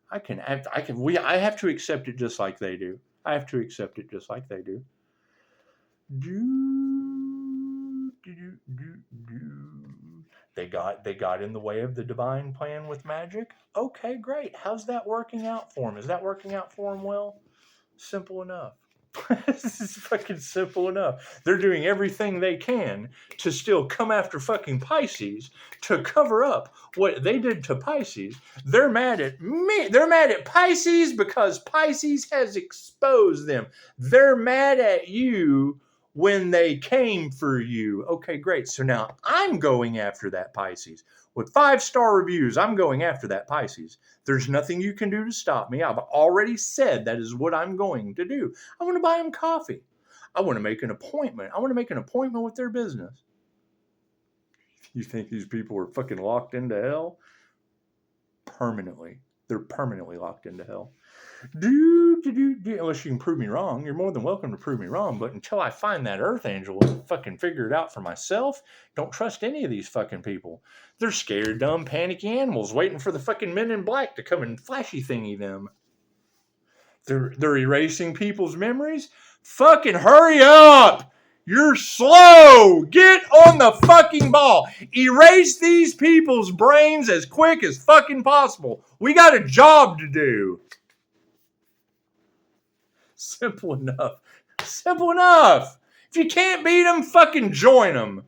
I have to accept it just like they do. I have to accept it just like they do. They got in the way of the divine plan with magic. Okay, great. How's that working out for them? Is that working out for them well? Simple enough. This is fucking simple enough. They're doing everything they can to still come after fucking Pisces to cover up what they did to Pisces. They're mad at me. They're mad at Pisces because Pisces has exposed them. They're mad at you when they came for you. Okay, great. So now I'm going after that Pisces. With 5-star reviews, I'm going after that Pisces. There's nothing you can do to stop me. I've already said that is what I'm going to do. I want to buy them coffee. I want to make an appointment. I want to make an appointment with their business. You think these people are fucking locked into hell? Permanently. They're permanently locked into hell. Unless you can prove me wrong, you're more than welcome to prove me wrong. But until I find that Earth Angel and fucking figure it out for myself, don't trust any of these fucking people. They're scared, dumb, panicky animals waiting for the fucking men in black to come and flashy thingy them. They're erasing people's memories. Fucking hurry up! You're slow! Get on the fucking ball! Erase these people's brains as quick as fucking possible. We got a job to do. Simple enough. Simple enough. If you can't beat them, fucking join them.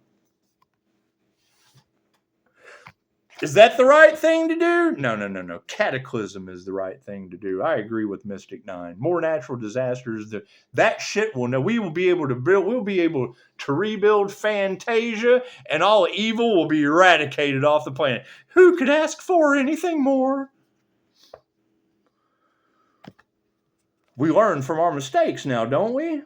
Is that the right thing to do? No. Cataclysm is the right thing to do. I agree with Mystic 9. More natural disasters. That shit will know. We will be able to build. We'll be able to rebuild Fantasia, and all evil will be eradicated off the planet. Who could ask for anything more? We learn from our mistakes now, don't we?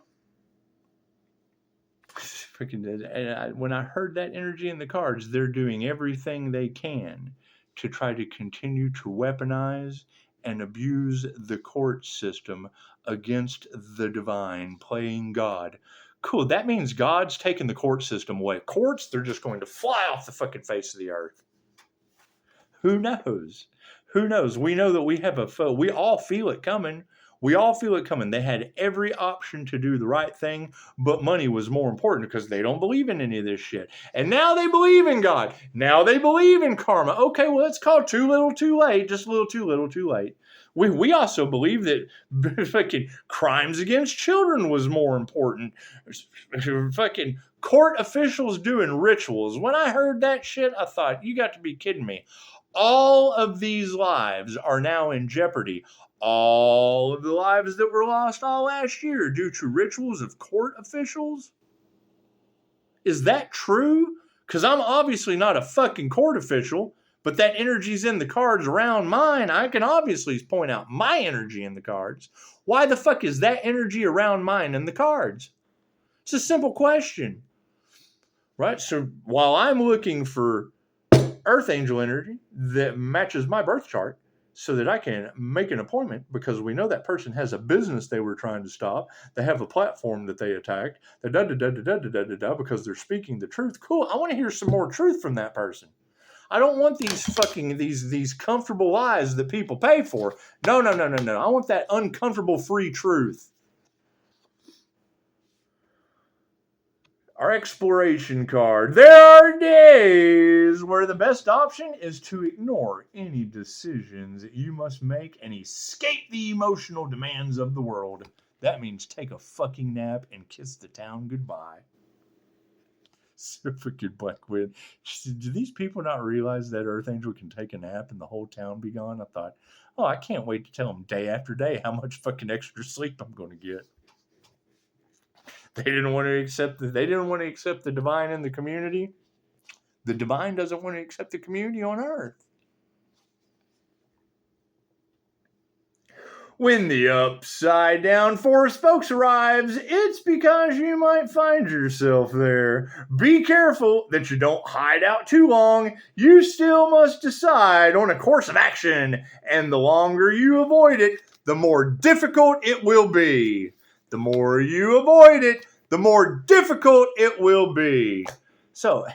When I heard that energy in the cards, they're doing everything they can to try to continue to weaponize and abuse the court system against the divine, playing God. Cool, that means God's taking the court system away. Courts, they're just going to fly off the fucking face of the earth. Who knows? Who knows? We know that we have a foe. We all feel it coming. We all feel it coming. They had every option to do the right thing, but money was more important because they don't believe in any of this shit. And now they believe in God. Now they believe in karma. Okay, well, it's called too little too late. Just a little too late. We also believe that fucking crimes against children was more important. Fucking court officials doing rituals. When I heard that shit, I thought, you got to be kidding me. All of these lives are now in jeopardy. All of the lives that were lost all last year due to rituals of court officials? Is that true? Because I'm obviously not a fucking court official, but that energy's in the cards around mine. I can obviously point out my energy in the cards. Why the fuck is that energy around mine in the cards? It's a simple question. Right? So while I'm looking for Earth Angel energy that matches my birth chart, so that I can make an appointment, because we know that person has a business they were trying to stop. They have a platform that they attacked. Because they're speaking the truth. Cool. I want to hear some more truth from that person. I don't want these comfortable lies that people pay for. No. I want that uncomfortable free truth. Our exploration card. There are days where the best option is to ignore any decisions you must make and escape the emotional demands of the world. That means take a fucking nap and kiss the town goodbye. So fucking Black Wind. Do these people not realize that Earth Angel can take a nap and the whole town be gone? I thought, oh, I can't wait to tell them day after day how much fucking extra sleep I'm going to get. They didn't want to accept the divine in the community. The divine doesn't want to accept the community on Earth. When the upside down four spokes arrives, it's because you might find yourself there. Be careful that you don't hide out too long. You still must decide on a course of action, and the longer you avoid it, the more difficult it will be. The more you avoid it, the more difficult it will be. So,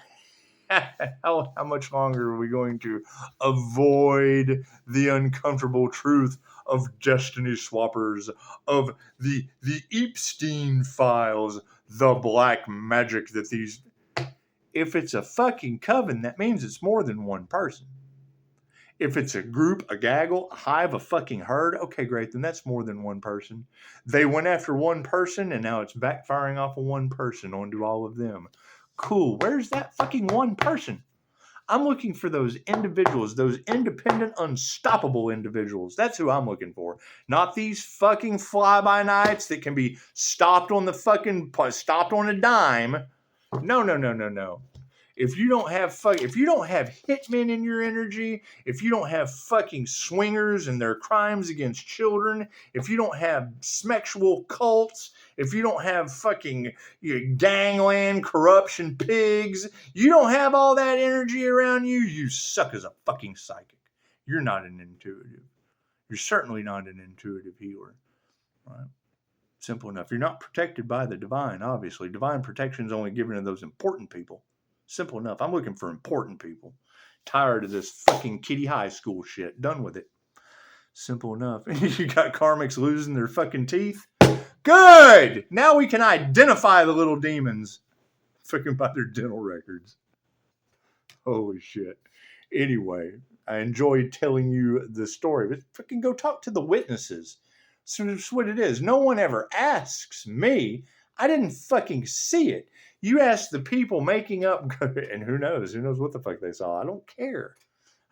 how much longer are we going to avoid the uncomfortable truth of destiny swappers, of the Epstein files, the black magic that these... If it's a fucking coven, that means it's more than one person. If it's a group, a gaggle, a hive, a fucking herd, okay, great, then that's more than one person. They went after one person, and now it's backfiring off of one person onto all of them. Cool. Where's that fucking one person? I'm looking for those individuals, those independent, unstoppable individuals. That's who I'm looking for. Not these fucking fly-by-nights that can be stopped on a dime. No. If you don't have hitmen in your energy, if you don't have fucking swingers and their crimes against children, if you don't have sexual cults, if you don't have fucking gangland corruption pigs, you don't have all that energy around you, you suck as a fucking psychic. You're not an intuitive. You're certainly not an intuitive healer. Right? Simple enough. You're not protected by the divine, obviously. Divine protection is only given to those important people. Simple enough. I'm looking for important people. Tired of this fucking kiddie high school shit. Done with it. Simple enough. You got karmics losing their fucking teeth. Good! Now we can identify the little demons. Fucking by their dental records. Holy shit. Anyway, I enjoyed telling you the story. But fucking go talk to the witnesses. So that's what it is. No one ever asks me. I didn't fucking see it. You ask the people making up, and who knows what the fuck they saw. I don't care.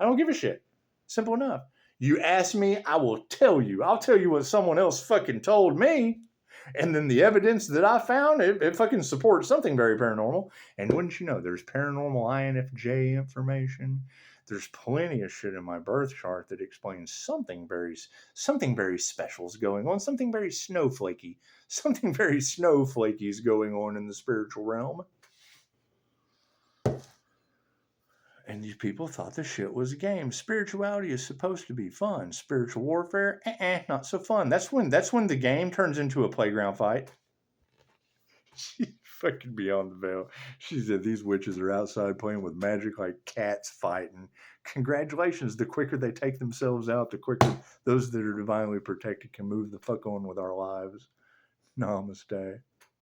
I don't give a shit. Simple enough. You ask me, I will tell you. I'll tell you what someone else fucking told me. And then the evidence that I found, it fucking supports something very paranormal. And wouldn't you know, there's paranormal INFJ information. There's plenty of shit in my birth chart that explains something very special is going on. Something very snowflakey. Something very snowflakey is going on in the spiritual realm. And these people thought the shit was a game. Spirituality is supposed to be fun. Spiritual warfare, not so fun. That's when the game turns into a playground fight. She's fucking beyond the veil. She said these witches are outside playing with magic like cats fighting. Congratulations. The quicker they take themselves out, the quicker those that are divinely protected can move the fuck on with our lives. Namaste.